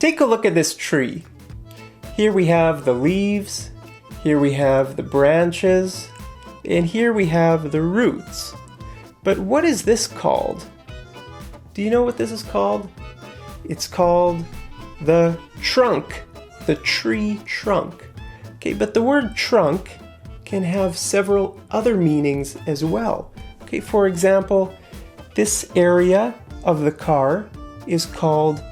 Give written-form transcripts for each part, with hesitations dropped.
take a look at this tree. Here we have the leaves, here we have the branches, and here we have the roots. But what is this called? Do you know what this is called? It's called the trunk, the tree trunk. Okay, but the word trunk can have several other meanings as well. Okay, for example, this area of the car is called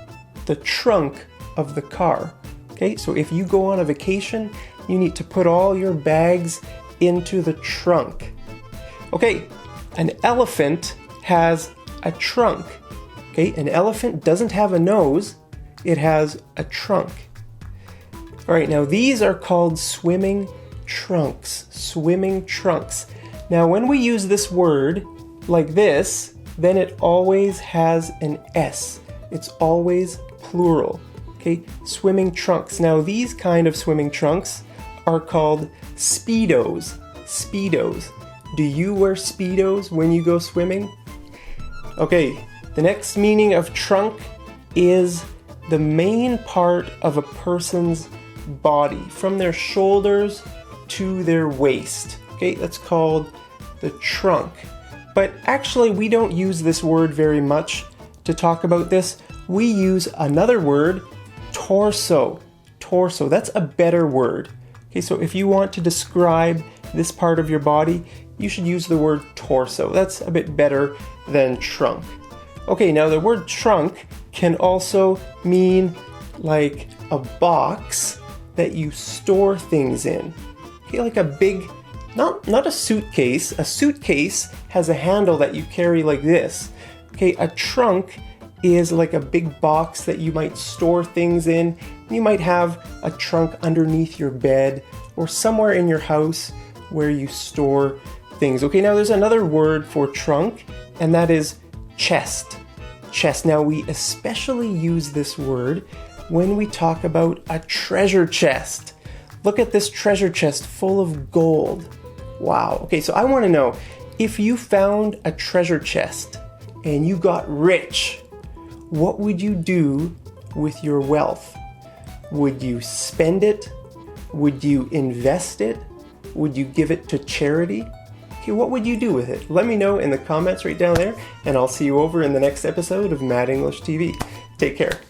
the trunk of the car. Okay, so if you go on a vacation, you need to put all your bags into the trunk. Okay, an elephant has a trunk. Okay, an elephant doesn't have a nose, it has a trunk. All right, now these are called swimming trunks, swimming trunks. Now when we use this word like this, then it always has an S. It's always plural. Okay, swimming trunks. Now these kind of swimming trunks are called Speedos. Speedos. Do you wear Speedos when you go swimming? Okay, the next meaning of trunk is the main part of a person's body, from their shoulders to their waist. Okay, that's called the trunk. But actually we don't use this word very much to talk about this. We use another word, torso. Torso, that's a better word. Okay, so if you want to describe this part of your body, you should use the word torso. That's a bit better than trunk. Okay, now the word trunk can also mean like a box that you store things in. Okay, like a big, not a suitcase. A suitcase has a handle that you carry like this. Okay, a trunk is like a big box that you might store things in. You might have a trunk underneath your bed or somewhere in your house where you store things. Okay, now there's another word for trunk, and that is chest. Chest. Now we especially use this word when we talk about a treasure chest. Look at this treasure chest full of gold. Wow. Okay, so I want to know, if you found a treasure chest and you got rich, what would you do with your wealth? Would you spend it? Would you invest it? Would you give it to charity? Okay, what would you do with it? Let me know in the comments right down there, and I'll see you over in the next episode of Mad English TV. Take care.